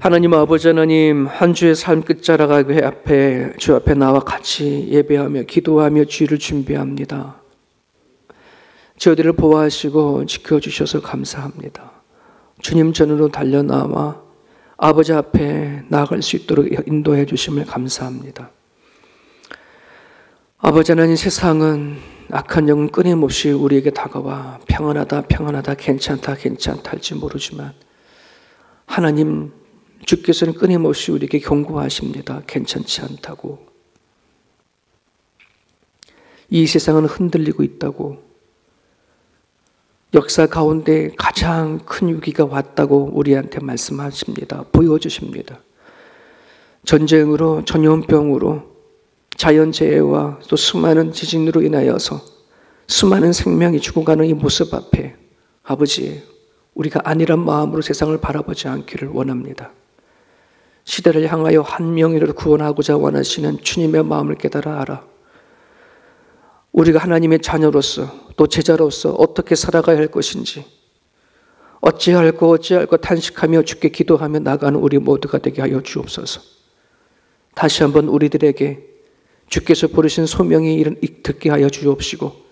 하나님 아버지 하나님, 한 주의 삶 끝자락 앞에 주 앞에 나와 같이 예배하며 기도하며 주일을 준비합니다. 저희들을 보호하시고 지켜주셔서 감사합니다. 주님 전으로 달려나와 아버지 앞에 나아갈 수 있도록 인도해 주심을 감사합니다. 아버지 하나님, 세상은 악한 영은 끊임없이 우리에게 다가와 평안하다 평안하다 괜찮다 괜찮다 할지 모르지만 하나님 주께서는 끊임없이 우리에게 경고하십니다. 괜찮지 않다고. 이 세상은 흔들리고 있다고. 역사 가운데 가장 큰 위기가 왔다고 우리한테 말씀하십니다. 보여주십니다. 전쟁으로, 전염병으로, 자연재해와 또 수많은 지진으로 인하여서 수많은 생명이 죽어가는 이 모습 앞에 아버지, 우리가 안일한 마음으로 세상을 바라보지 않기를 원합니다. 시대를 향하여 한 명이라도 구원하고자 원하시는 주님의 마음을 깨달아 알아. 우리가 하나님의 자녀로서 또 제자로서 어떻게 살아가야 할 것인지, 어찌할고 탄식하며 주께 기도하며 나가는 우리 모두가 되게 하여 주옵소서. 다시 한번 우리들에게 주께서 부르신 소명이 듣게 하여 주옵시고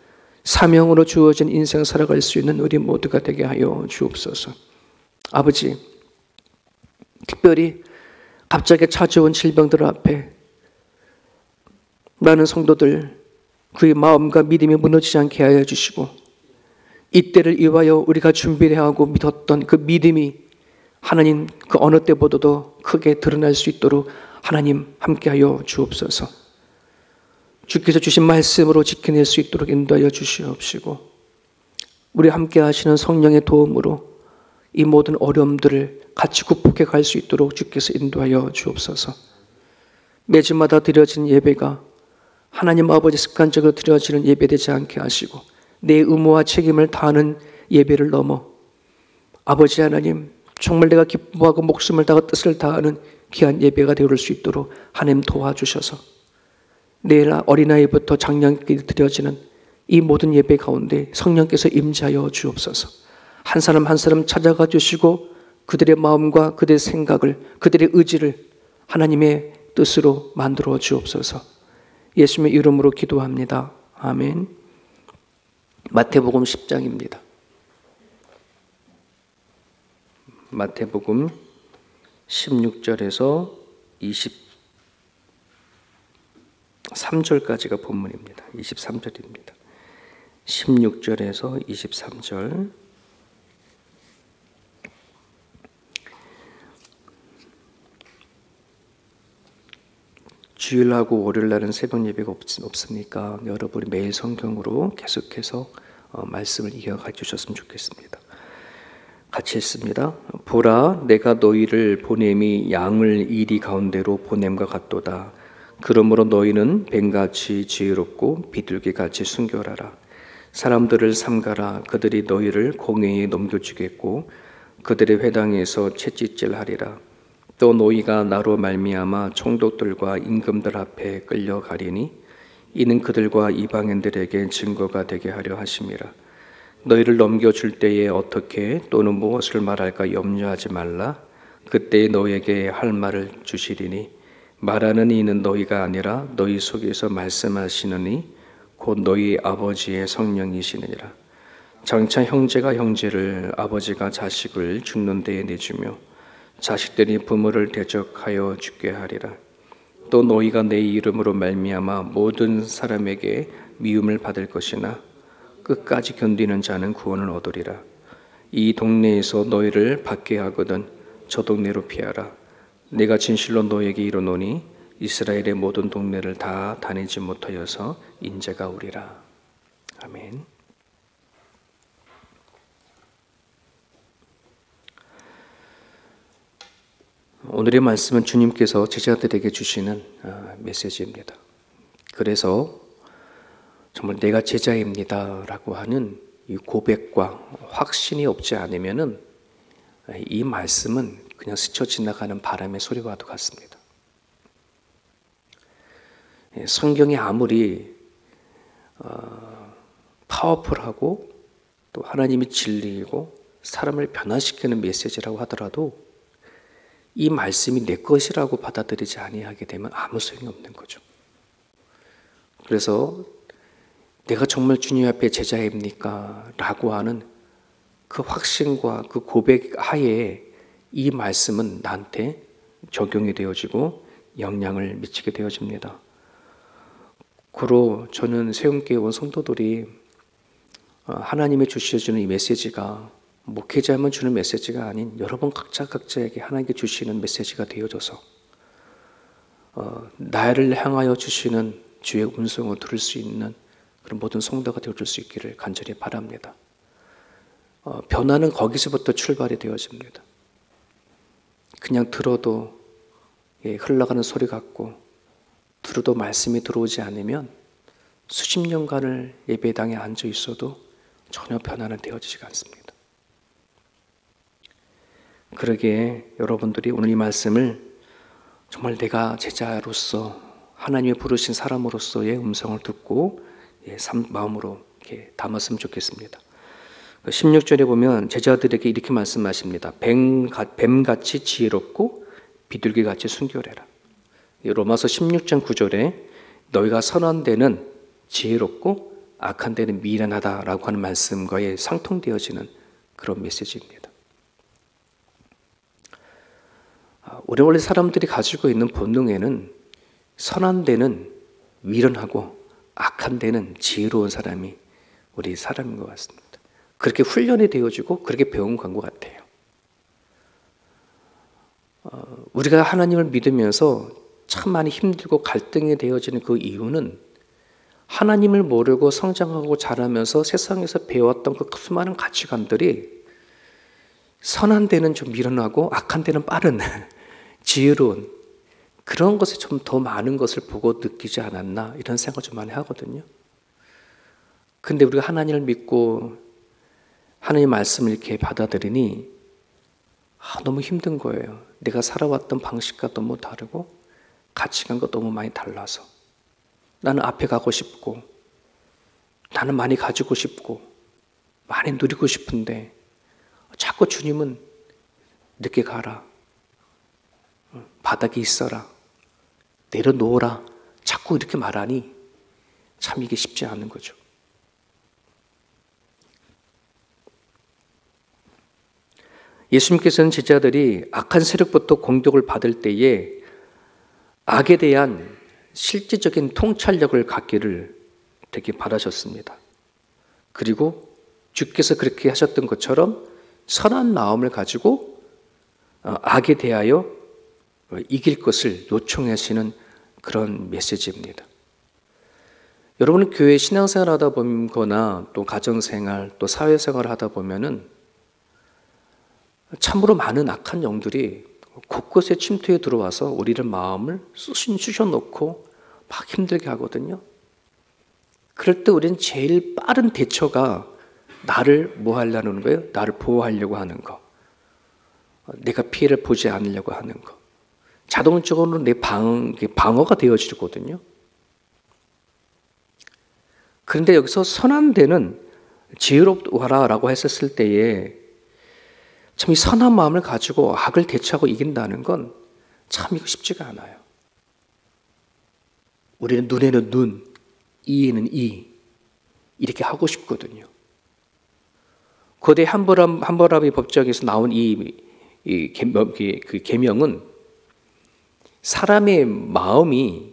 사명으로 주어진 인생 살아갈 수 있는 우리 모두가 되게 하여 주옵소서. 아버지, 특별히 갑자기 찾아온 질병들 앞에 많은 성도들 그의 마음과 믿음이 무너지지 않게 하여 주시고 이때를 위하여 우리가 준비하고 믿었던 그 믿음이 하나님 그 어느 때보다도 크게 드러날 수 있도록 하나님 함께하여 주옵소서. 주께서 주신 말씀으로 지켜낼 수 있도록 인도하여 주시옵시고 우리 함께 하시는 성령의 도움으로 이 모든 어려움들을 같이 극복해 갈 수 있도록 주께서 인도하여 주옵소서. 매주마다 드려진 예배가 하나님 아버지 습관적으로 드려지는 예배되지 않게 하시고 내 의무와 책임을 다하는 예배를 넘어 아버지 하나님, 정말 내가 기뻐하고 목숨을 다하고 뜻을 다하는 귀한 예배가 되어올 수 있도록 하나님 도와주셔서 내일 어린아이부터 장년까지 드려지는 이 모든 예배 가운데 성령께서 임재하여 주옵소서. 한 사람 한 사람 찾아가 주시고 그들의 마음과 그들의 생각을, 그들의 의지를 하나님의 뜻으로 만들어 주옵소서. 예수님의 이름으로 기도합니다. 아멘. 마태복음 10장입니다. 마태복음 16절에서 23절까지가 본문입니다. 23절입니다. 16절에서 23절. 주일하고 월요일날은 새벽 예배가 없으니까 여러분이 매일 성경으로 계속해서 말씀을 이어가 주셨으면 좋겠습니다. 같이 읽습니다. 보라, 내가 너희를 보냄이 양을 이리 가운데로 보냄과 같도다. 그러므로 너희는 뱀같이 지혜롭고 비둘기같이 순결하라. 사람들을 삼가라. 그들이 너희를 공회에 넘겨주겠고 그들의 회당에서 채찍질하리라. 또 너희가 나로 말미암아 총독들과 임금들 앞에 끌려가리니 이는 그들과 이방인들에게 증거가 되게 하려 하심이라. 너희를 넘겨줄 때에 어떻게 또는 무엇을 말할까 염려하지 말라. 그때 너희에게 할 말을 주시리니 말하는 이는 너희가 아니라 너희 속에서 말씀하시느니 곧 너희 아버지의 성령이시느니라. 장차 형제가 형제를, 아버지가 자식을 죽는 데에 내주며 자식들이 부모를 대적하여 죽게 하리라. 또 너희가 내 이름으로 말미암아 모든 사람에게 미움을 받을 것이나 끝까지 견디는 자는 구원을 얻으리라. 이 동네에서 너희를 받게 하거든 저 동네로 피하라. 내가 진실로 너희에게 이르노니 이스라엘의 모든 동네를 다 다니지 못하여서 인재가 오리라. 아멘. 오늘의 말씀은 주님께서 제자들에게 주시는 메시지입니다. 그래서 정말 내가 제자입니다 라고 하는 이 고백과 확신이 없지 않으면은 이 말씀은 그냥 스쳐 지나가는 바람의 소리와도 같습니다. 성경이 아무리 파워풀하고 또 하나님이 진리이고 사람을 변화시키는 메시지라고 하더라도 이 말씀이 내 것이라고 받아들이지 아니하게 되면 아무 소용이 없는 거죠. 그래서 내가 정말 주님 앞에 제자입니까? 라고 하는 그 확신과 그 고백 하에 이 말씀은 나한테 적용이 되어지고 영향을 미치게 되어집니다. 고로 저는 세움교회 온 성도들이 하나님이 주셔주는 이 메시지가 목회자만 주는 메시지가 아닌 여러분 각자에게 하나님께 주시는 메시지가 되어져서 나를 향하여 주시는 주의 음성을 들을 수 있는 그런 모든 성도가 되어줄 수 있기를 간절히 바랍니다. 변화는 거기서부터 출발이 되어집니다. 그냥 들어도 흘러가는 소리 같고 들어도 말씀이 들어오지 않으면 수십 년간을 예배당에 앉아 있어도 전혀 변화는 되어지지가 않습니다. 그러기에 여러분들이 오늘 이 말씀을 정말 내가 제자로서 하나님이 부르신 사람으로서의 음성을 듣고 마음으로 이렇게 담았으면 좋겠습니다. 16절에 보면 제자들에게 이렇게 말씀하십니다. 뱀같이 지혜롭고 비둘기같이 순결해라. 로마서 16장 9절에 너희가 선한 데는 지혜롭고 악한 데는 미련하다라고 하는 말씀과의 상통되어지는 그런 메시지입니다. 우리 원래 사람들이 가지고 있는 본능에는 선한 데는 미련하고 악한 데는 지혜로운 사람이 우리 사람인 것 같습니다. 그렇게 훈련이 되어지고 그렇게 배운 것 같아요. 우리가 하나님을 믿으면서 참 많이 힘들고 갈등이 되어지는 그 이유는 하나님을 모르고 성장하고 자라면서 세상에서 배웠던 그 수많은 가치관들이 선한 데는 좀 미련하고 악한 데는 빠른 지혜로운 그런 것에 좀 더 많은 것을 보고 느끼지 않았나 이런 생각을 좀 많이 하거든요. 근데 우리가 하나님을 믿고 하나님의 말씀을 이렇게 받아들이니 너무 힘든 거예요. 내가 살아왔던 방식과 너무 다르고 가치관과 너무 많이 달라서 나는 앞에 가고 싶고 나는 많이 가지고 싶고 많이 누리고 싶은데 자꾸 주님은 늦게 가라, 바닥에 있어라, 내려놓으라 자꾸 이렇게 말하니 참 이게 쉽지 않은 거죠. 예수님께서는 제자들이 악한 세력부터 공격을 받을 때에 악에 대한 실질적인 통찰력을 갖기를 되게 바라셨습니다. 그리고 주께서 그렇게 하셨던 것처럼 선한 마음을 가지고 악에 대하여 이길 것을 요청하시는 그런 메시지입니다. 여러분은 교회 신앙생활 하다 보거나 또 가정생활 또 사회생활 하다 보면은 참으로 많은 악한 영들이 곳곳에 침투해 들어와서 우리를 마음을 쑤셔놓고 막 힘들게 하거든요. 그럴 때 우리는 제일 빠른 대처가 나를 뭐 하려는 거예요? 나를 보호하려고 하는 거. 내가 피해를 보지 않으려고 하는 거. 자동적으로 내 방어가 되어지거든요. 그런데 여기서 선한 데는 지혜롭라고 했었을 때에 참 이 선한 마음을 가지고 악을 대처하고 이긴다는 건 참 이거 쉽지가 않아요. 우리는 눈에는 눈, 이에는 이 이렇게 하고 싶거든요. 고대 함무라비 법정에서 나온 그 계명은 사람의 마음이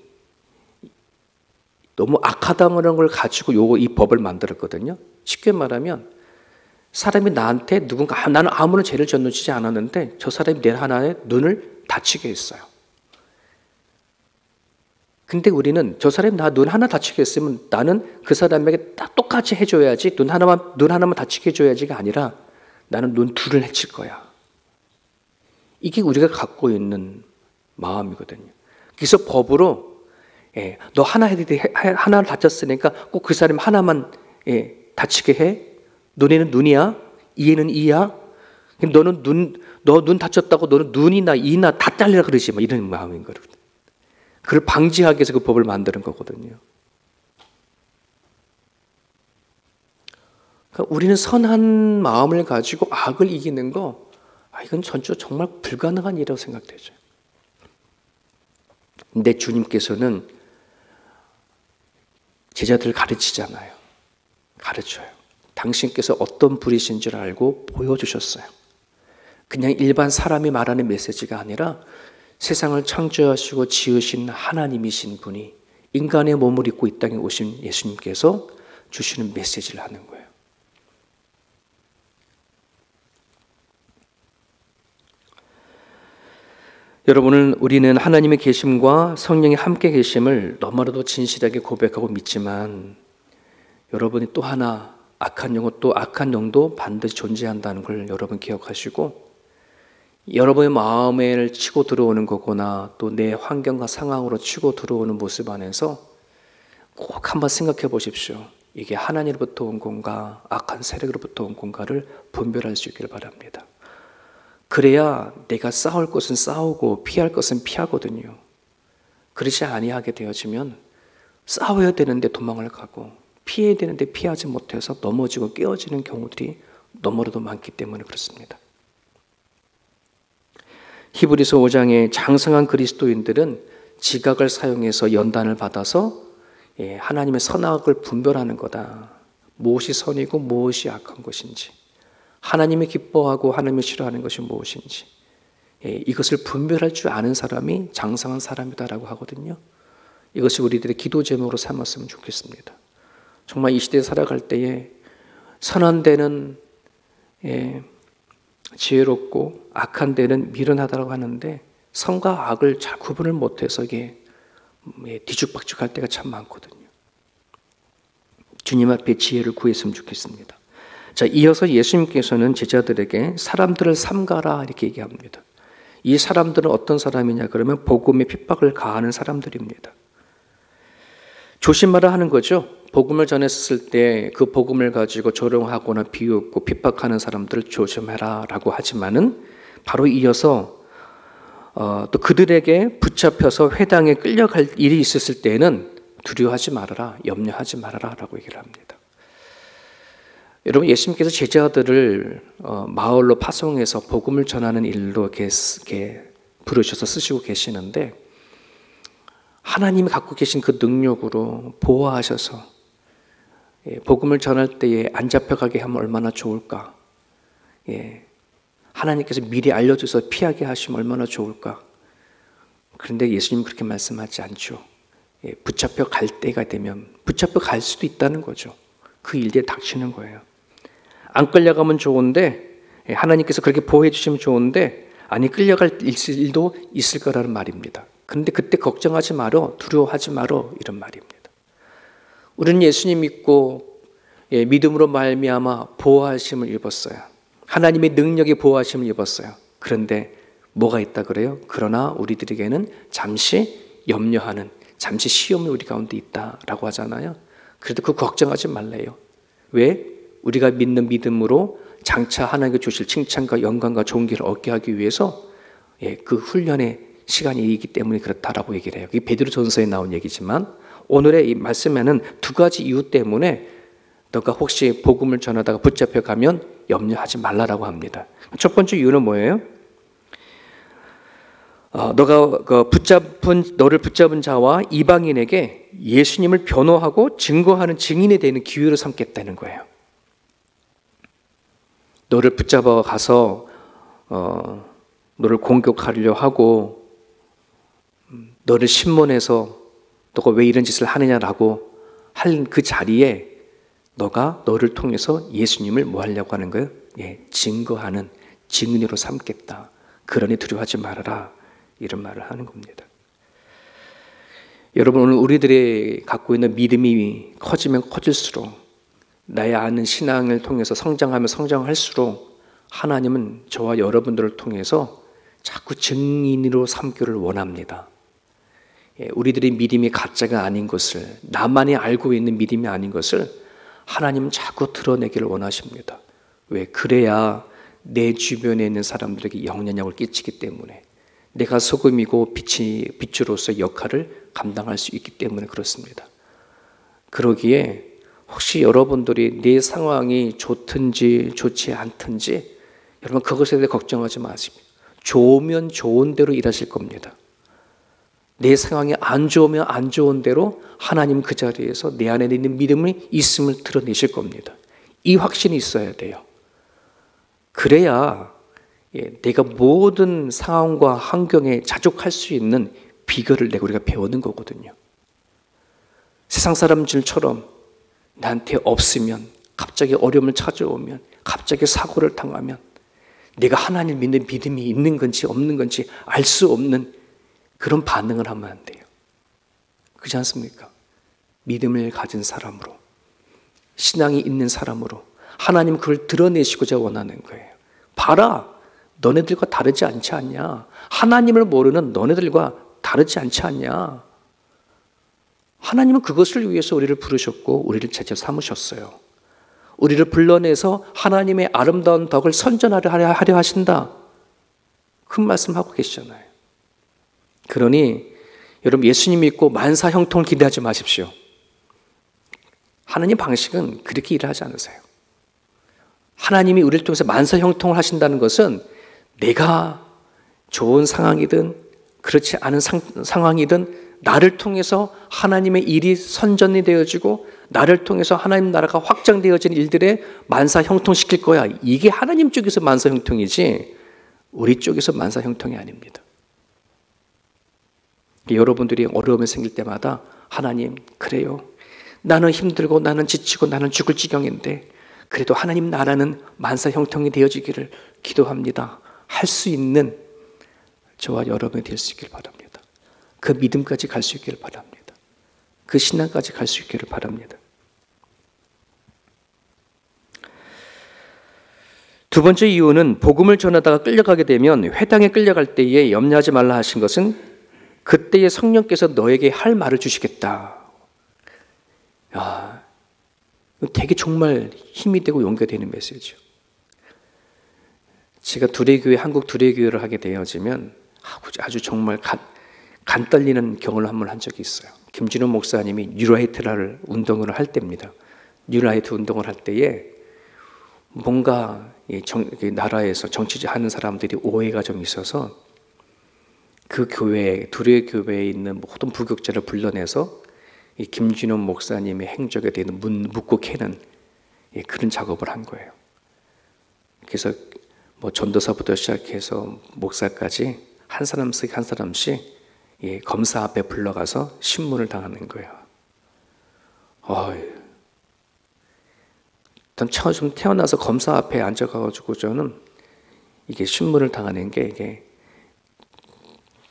너무 악하다는 걸 가지고 이 법을 만들었거든요. 쉽게 말하면 사람이 나한테 나는 아무런 죄를 저지르지 않았는데 저 사람이 내 하나의 눈을 다치게 했어요. 근데 우리는 저 사람이 나 눈 하나 다치게 했으면 나는 그 사람에게 똑같이 해줘야지 눈 하나만 다치게 해줘야지가 아니라 나는 눈 둘을 해칠 거야. 이게 우리가 갖고 있는 마음이거든요. 그래서 법으로 너 하나를 다쳤으니까 꼭 그 사람 하나만 다치게 해. 눈에는 눈이야, 이에는 이야. 너는 너 눈 다쳤다고 너는 눈이나 이나 다 잘리라 그러지 마. 이런 마음인 거거든. 그걸 방지하기 위해서 그 법을 만드는 거거든요. 그러니까 우리는 선한 마음을 가지고 악을 이기는 거 이건 전주 정말 불가능한 일이라고 생각되죠. 근데 주님께서는 제자들을 가르치잖아요. 가르쳐요. 당신께서 어떤 분이신 줄 알고 보여주셨어요. 그냥 일반 사람이 말하는 메시지가 아니라 세상을 창조하시고 지으신 하나님이신 분이 인간의 몸을 입고 이 땅에 오신 예수님께서 주시는 메시지를 하는 거예요. 여러분은 우리는 하나님의 계심과 성령의 함께 계심을 너무나도 진실하게 고백하고 믿지만 여러분이 또 하나 악한 영혼 또 악한 영도 반드시 존재한다는 걸 여러분 기억하시고 여러분의 마음에 치고 들어오는 거거나 또 내 환경과 상황으로 치고 들어오는 모습 안에서 꼭 한번 생각해 보십시오. 이게 하나님으로부터 온 건가 악한 세력으로부터 온 건가를 분별할 수 있기를 바랍니다. 그래야 내가 싸울 것은 싸우고 피할 것은 피하거든요. 그렇지 아니하게 되어지면 싸워야 되는데 도망을 가고 피해야 되는데 피하지 못해서 넘어지고 깨어지는 경우들이 너무나도 많기 때문에 그렇습니다. 히브리서 5장에 장성한 그리스도인들은 지각을 사용해서 연단을 받아서 하나님의 선악을 분별하는 거다. 무엇이 선이고 무엇이 악한 것인지, 하나님이 기뻐하고 하나님이 싫어하는 것이 무엇인지, 이것을 분별할 줄 아는 사람이 장성한 사람이다라고 하거든요. 이것이 우리들의 기도 제목으로 삼았으면 좋겠습니다. 정말 이 시대에 살아갈 때에 선한 데는 지혜롭고 악한 데는 미련하다고 하는데 선과 악을 잘 구분을 못해서 이게 뒤죽박죽할 때가 참 많거든요. 주님 앞에 지혜를 구했으면 좋겠습니다. 자, 이어서 예수님께서는 제자들에게 사람들을 삼가라 이렇게 얘기합니다. 이 사람들은 어떤 사람이냐 그러면 복음의 핍박을 가하는 사람들입니다. 조심하라 하는 거죠. 복음을 전했을 때 그 복음을 가지고 조롱하거나 비웃고 핍박하는 사람들을 조심해라 라고 하지만은 바로 이어서 또 그들에게 붙잡혀서 회당에 끌려갈 일이 있었을 때에는 두려워하지 말아라, 염려하지 말아라 라고 얘기를 합니다. 여러분, 예수님께서 제자들을 마을로 파송해서 복음을 전하는 일로 이렇게 부르셔서 쓰시고 계시는데 하나님이 갖고 계신 그 능력으로 보호하셔서 복음을 전할 때에 안 잡혀가게 하면 얼마나 좋을까. 하나님께서 미리 알려줘서 피하게 하시면 얼마나 좋을까. 그런데 예수님은 그렇게 말씀하지 않죠. 붙잡혀 갈 때가 되면 붙잡혀 갈 수도 있다는 거죠. 그 일들에 닥치는 거예요. 안 끌려가면 좋은데 하나님께서 그렇게 보호해 주시면 좋은데 아니 끌려갈 일도 있을 거라는 말입니다. 그런데 그때 걱정하지 말어, 두려워하지 말어 이런 말입니다. 우리는 예수님 믿고 믿음으로 말미암아 보호하심을 입었어요. 하나님의 능력이 보호하심을 입었어요. 그런데 뭐가 있다 그래요? 그러나 우리들에게는 잠시 염려하는, 잠시 시험이 우리 가운데 있다라고 하잖아요. 그래도 그 걱정하지 말래요. 왜? 우리가 믿는 믿음으로 장차 하나님께 주실 칭찬과 영광과 존귀를 얻게 하기 위해서 그 훈련의 시간이 있기 때문에 그렇다라고 얘기를 해요. 이게 베드로전서에 나온 얘기지만 오늘의 이 말씀에는 두 가지 이유 때문에 너가 혹시 복음을 전하다가 붙잡혀 가면 염려하지 말라라고 합니다. 첫 번째 이유는 뭐예요? 너를 붙잡은 자와 이방인에게 예수님을 변호하고 증거하는 증인이 되는 기회로 삼겠다는 거예요. 너를 붙잡아 가서 너를 공격하려 하고 너를 신문해서 너가 왜 이런 짓을 하느냐라고 할 그 자리에 너를 통해서 예수님을 뭐 하려고 하는 거예요? 증거하는 증인으로 삼겠다. 그러니 두려워하지 말아라. 이런 말을 하는 겁니다. 여러분, 오늘 우리들이 갖고 있는 믿음이 커지면 커질수록 나의 아는 신앙을 통해서 성장하면 성장할수록 하나님은 저와 여러분들을 통해서 자꾸 증인으로 삼기를 원합니다. 우리들의 믿음이 가짜가 아닌 것을, 나만이 알고 있는 믿음이 아닌 것을 하나님은 자꾸 드러내기를 원하십니다. 왜? 그래야 내 주변에 있는 사람들에게 영향력을 끼치기 때문에 내가 소금이고 빛으로서 역할을 감당할 수 있기 때문에 그렇습니다. 그러기에 혹시 여러분들이 내 상황이 좋든지 좋지 않든지 여러분 그것에 대해 걱정하지 마십시오. 좋으면 좋은 대로 일하실 겁니다. 내 상황이 안 좋으면 안 좋은 대로 하나님 그 자리에서 내 안에 있는 믿음이 있음을 드러내실 겁니다. 이 확신이 있어야 돼요. 그래야 내가 모든 상황과 환경에 자족할 수 있는 비결을 내가 우리가 배우는 거거든요. 세상 사람들처럼 나한테 없으면, 갑자기 어려움을 찾아오면, 갑자기 사고를 당하면 내가 하나님 믿는 믿음이 있는 건지 없는 건지 알 수 없는 그런 반응을 하면 안 돼요. 그렇지 않습니까? 믿음을 가진 사람으로, 신앙이 있는 사람으로 하나님 그걸 드러내시고자 원하는 거예요. 봐라, 너네들과 다르지 않지 않냐? 하나님을 모르는 너네들과 다르지 않지 않냐? 하나님은 그것을 위해서 우리를 부르셨고 우리를 제자 삼으셨어요. 우리를 불러내서 하나님의 아름다운 덕을 선전하려 하신다. 큰 말씀하고 계시잖아요. 그러니 여러분 예수님 믿고 만사 형통을 기대하지 마십시오. 하나님 방식은 그렇게 일하지 않으세요. 하나님이 우리를 통해서 만사 형통을 하신다는 것은 내가 좋은 상황이든 그렇지 않은 상황이든 나를 통해서 하나님의 일이 선전이 되어지고 나를 통해서 하나님 나라가 확장되어진 일들에 만사 형통시킬 거야. 이게 하나님 쪽에서 만사 형통이지 우리 쪽에서 만사 형통이 아닙니다. 여러분들이 어려움이 생길 때마다 하나님, 그래요. 나는 힘들고 나는 지치고 나는 죽을 지경인데 그래도 하나님 나라는 만사 형통이 되어지기를 기도합니다. 할 수 있는 저와 여러분이 될 수 있길 바랍니다. 그 믿음까지 갈 수 있기를 바랍니다. 그 신앙까지 갈 수 있기를 바랍니다. 두 번째 이유는 복음을 전하다가 끌려가게 되면 회당에 끌려갈 때에 염려하지 말라 하신 것은 그때에 성령께서 너에게 할 말을 주시겠다. 야, 되게 정말 힘이 되고 용기가 되는 메시지죠. 제가 두레교회, 한국 두레교회를 하게 되어지면 아주 정말 간 떨리는 경험을 한 번 한 적이 있어요. 김진호 목사님이 뉴라이트를 운동을 할 때입니다. 뉴라이트 운동을 할 때에 뭔가 나라에서 정치하는 사람들이 오해가 좀 있어서 그 교회, 두레교회에 있는 모든 부교육자를 불러내서 이 김진호 목사님의 행적에 대해 묻고 캐는 그런 작업을 한 거예요. 그래서 뭐 전도사부터 시작해서 목사까지 한 사람씩 한 사람씩 검사 앞에 불러가서 신문을 당하는 거예요. 처음 태어나서 검사 앞에 앉아가지고 저는 이게 신문을 당하는 게 이게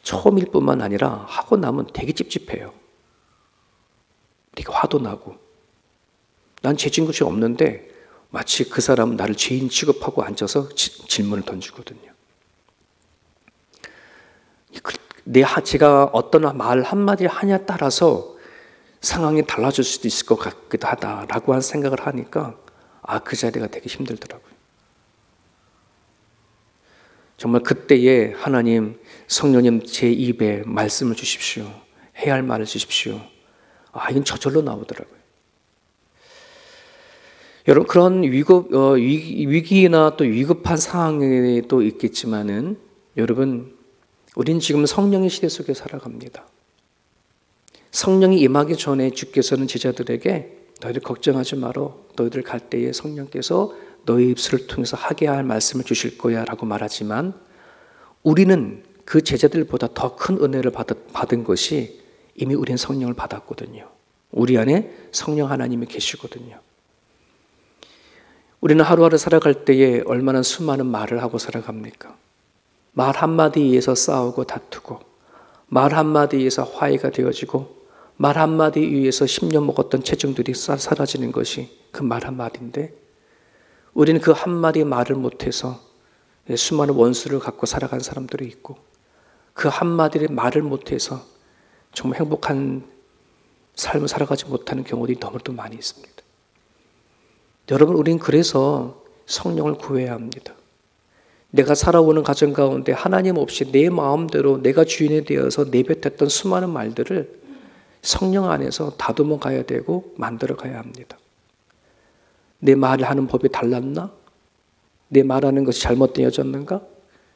처음일 뿐만 아니라 하고 나면 되게 찝찝해요. 되게 화도 나고. 난 죄진 것이 없는데 마치 그 사람은 나를 죄인 취급하고 앉아서 질문을 던지거든요. 제가 어떤 말 한마디를 하냐에 따라서 상황이 달라질 수도 있을 것 같기도 하다라고 한 생각을 하니까 그 자리가 되게 힘들더라고요. 정말 그때에 하나님, 성령님 제 입에 말씀을 주십시오. 해야 할 말을 주십시오. 이건 저절로 나오더라고요. 여러분 그런 위기나 또 위급한 상황이 또 있겠지만은 여러분 우리는 지금 성령의 시대 속에 살아갑니다. 성령이 임하기 전에 주께서는 제자들에게 너희들 걱정하지 말어. 너희들 갈 때에 성령께서 너희 입술을 통해서 하게 할 말씀을 주실 거야 라고 말하지만 우리는 그 제자들보다 더 큰 은혜를 받은 것이 이미 우리는 성령을 받았거든요. 우리 안에 성령 하나님이 계시거든요. 우리는 하루하루 살아갈 때에 얼마나 수많은 말을 하고 살아갑니까? 말 한마디에서 싸우고 다투고 말 한마디에서 화해가 되어지고 말 한마디 위에서 10년 먹었던 체중들이 사라지는 것이 그 말 한마디인데 우리는 그 한마디 말을 못해서 수많은 원수를 갖고 살아간 사람들이 있고 그 한마디를 말을 못해서 정말 행복한 삶을 살아가지 못하는 경우들이 너무도 많이 있습니다. 여러분 우리는 그래서 성령을 구해야 합니다. 내가 살아오는 가정 가운데 하나님 없이 내 마음대로 내가 주인이 되어서 내뱉었던 수많은 말들을 성령 안에서 다듬어 가야 되고 만들어 가야 합니다. 내 말을 하는 법이 달랐나? 내 말하는 것이 잘못되어졌는가?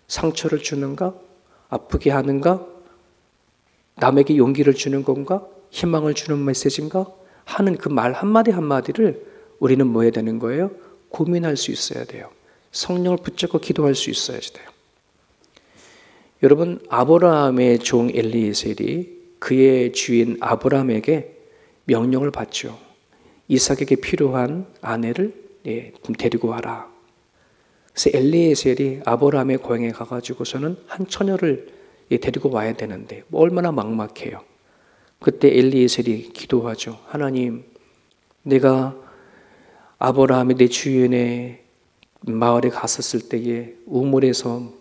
상처를 주는가? 아프게 하는가? 남에게 용기를 주는 건가? 희망을 주는 메시지인가? 하는 그 말 한마디 한마디를 우리는 뭐 해야 되는 거예요? 고민할 수 있어야 돼요. 성령을 붙잡고 기도할 수 있어야 돼요. 여러분, 아브라함의 종 엘리에셀이 그의 주인 아브라함에게 명령을 받죠. 이삭에게 필요한 아내를 데리고 와라. 그래서 엘리에셀이 아브라함의 고향에 가가지고서는 한 처녀를 데리고 와야 되는데 얼마나 막막해요. 그때 엘리에셀이 기도하죠. 하나님, 내가 아브라함이 내 주인의 마을에 갔었을 때에 우물에서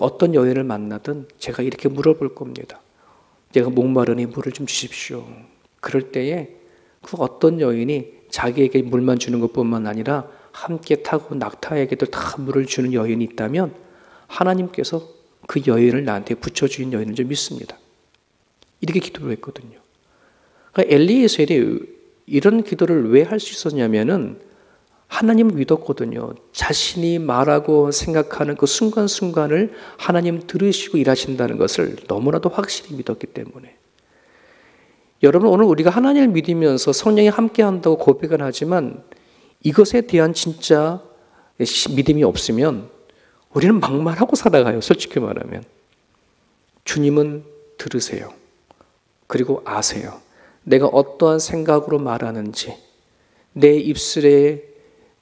어떤 여인을 만나든 제가 이렇게 물어볼 겁니다. 내가 목마르니 물을 좀 주십시오. 그럴 때에 그 어떤 여인이 자기에게 물만 주는 것뿐만 아니라 함께 타고 낙타에게도 다 물을 주는 여인이 있다면 하나님께서 그 여인을 나한테 붙여주신 여인을 좀 믿습니다. 이렇게 기도를 했거든요. 그러니까 엘리에셀이 이런 기도를 왜 할 수 있었냐면은 하나님을 믿었거든요. 자신이 말하고 생각하는 그 순간순간을 하나님 들으시고 일하신다는 것을 너무나도 확실히 믿었기 때문에. 여러분, 오늘 우리가 하나님을 믿으면서 성령이 함께 한다고 고백을 하지만 이것에 대한 진짜 믿음이 없으면 우리는 막말하고 살아가요. 솔직히 말하면. 주님은 들으세요. 그리고 아세요. 내가 어떠한 생각으로 말하는지, 내 입술의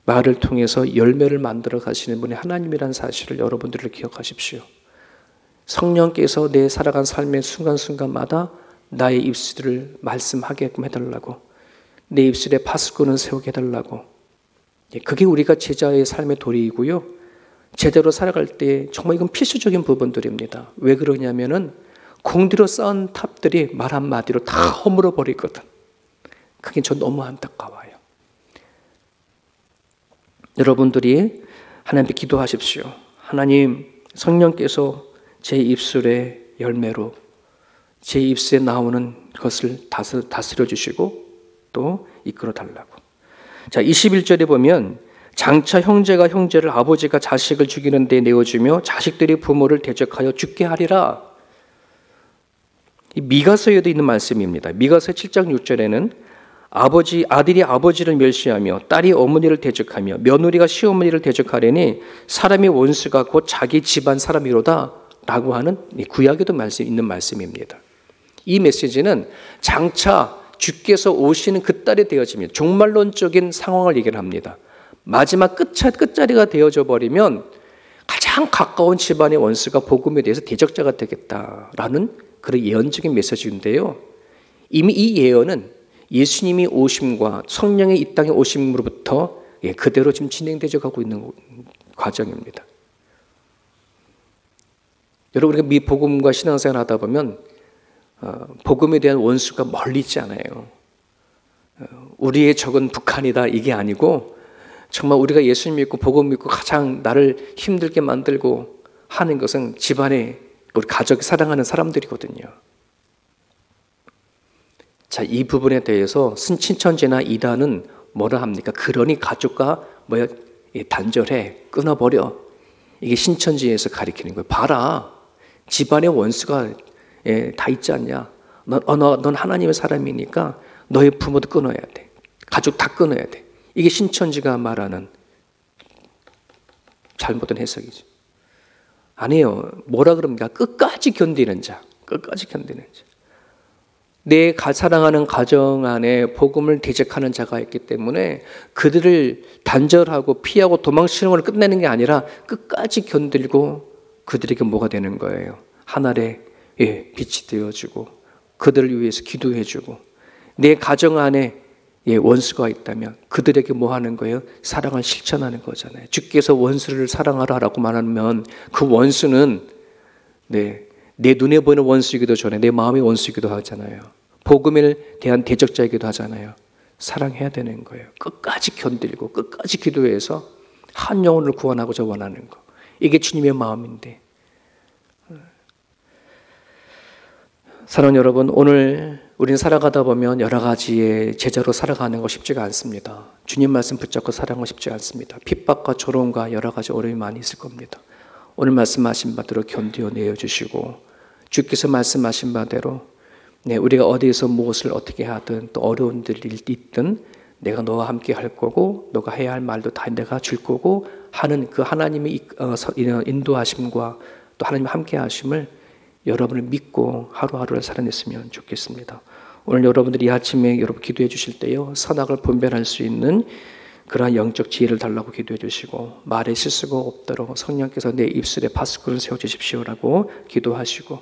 말을 통해서 열매를 만들어 가시는 분이 하나님이라는 사실을 여러분들을 기억하십시오. 성령께서 내 살아간 삶의 순간순간마다 나의 입술을 말씀하게끔 해달라고, 내 입술에 파수꾼을 세우게 해달라고. 그게 우리가 제자의 삶의 도리이고요. 제대로 살아갈 때 정말 이건 필수적인 부분들입니다. 왜 그러냐면은 공들여 쌓은 탑들이 말 한마디로 다 허물어 버리거든. 그게 전 너무 안타까워요. 여러분들이 하나님께 기도하십시오. 하나님, 성령께서 제 입술의 열매로 제 입술에 나오는 것을 다스려 주시고 또 이끌어 달라고. 자, 21절에 보면 장차 형제가 형제를, 아버지가 자식을 죽이는 데 내어주며 자식들이 부모를 대적하여 죽게 하리라. 이 미가서에도 있는 말씀입니다. 미가서 7장 6절에는 아들이 아버지를 멸시하며 딸이 어머니를 대적하며 며느리가 시어머니를 대적하려니 사람의 원수가 곧 자기 집안 사람이로다 라고 하는 구약에도 있는 말씀입니다. 이 메시지는 장차 주께서 오시는 그 딸이 되어지면 종말론적인 상황을 얘기를 합니다. 마지막 끝자리가 되어져 버리면 가장 가까운 집안의 원수가 복음에 대해서 대적자가 되겠다라는 그런 예언적인 메시지인데요. 이미 이 예언은 예수님이 오심과 성령의 이 땅에 오심으로부터 그대로 지금 진행되어 가고 있는 과정입니다. 여러분, 우리가 복음과 신앙생활 하다 보면 복음에 대한 원수가 멀리 있지 않아요. 우리의 적은 북한이다 이게 아니고 정말 우리가 예수님 믿고 복음 믿고 가장 나를 힘들게 만들고 하는 것은 집안에 우리 가족이 사랑하는 사람들이거든요. 자, 이 부분에 대해서 신천지나 이단은 뭐라 합니까? 그러니 가족과 단절해, 끊어버려. 이게 신천지에서 가리키는 거예요. 봐라, 집안의 원수가 다 있지 않냐? 넌 하나님의 사람이니까 너의 부모도 끊어야 돼. 가족 다 끊어야 돼. 이게 신천지가 말하는 잘못된 해석이죠. 아니에요. 뭐라 그럽니까? 끝까지 견디는 자. 끝까지 견디는 자. 내 사랑하는 가정 안에 복음을 대적하는 자가 있기 때문에 그들을 단절하고 피하고 도망치는 걸 끝내는 게 아니라 끝까지 견딜고 그들에게 뭐가 되는 거예요? 하늘의 빛이 되어주고 그들을 위해서 기도해주고 내 가정 안에 원수가 있다면 그들에게 뭐 하는 거예요? 사랑을 실천하는 거잖아요. 주께서 원수를 사랑하라라고 말하면 그 원수는 내 눈에 보이는 원수이기도 전에 내 마음의 원수이기도 하잖아요. 복음에 대한 대적자이기도 하잖아요. 사랑해야 되는 거예요. 끝까지 견딜고 끝까지 기도해서 한 영혼을 구원하고자 원하는 거. 이게 주님의 마음인데. 사랑하는 여러분, 오늘 우리는 살아가다 보면 여러 가지의 제자로 살아가는 거 쉽지가 않습니다. 주님 말씀 붙잡고 살아가는 거 쉽지 않습니다. 핍박과 조롱과 여러 가지 어려움이 많이 있을 겁니다. 오늘 말씀하신 바대로 견디어내어 주시고 주께서 말씀하신 바대로 우리가 어디에서 무엇을 어떻게 하든 또 어려운 일이 있든 내가 너와 함께 할 거고 너가 해야 할 말도 다 내가 줄 거고 하는 그 하나님의 인도하심과 또 하나님의 함께 하심을 여러분을 믿고 하루하루를 살아냈으면 좋겠습니다. 오늘 여러분들이 이 아침에 여러분 기도해 주실 때요, 선악을 분별할 수 있는 그러한 영적 지혜를 달라고 기도해 주시고 말에 실수가 없도록 성령께서 내 입술에 바스크를 세워주십시오라고 기도하시고,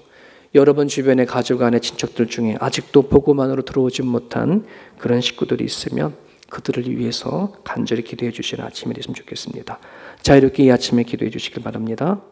여러분 주변의 가족 안에 친척들 중에 아직도 복음만으로 들어오지 못한 그런 식구들이 있으면 그들을 위해서 간절히 기도해 주시는 아침이 됐으면 좋겠습니다. 자, 이렇게 이 아침에 기도해 주시길 바랍니다.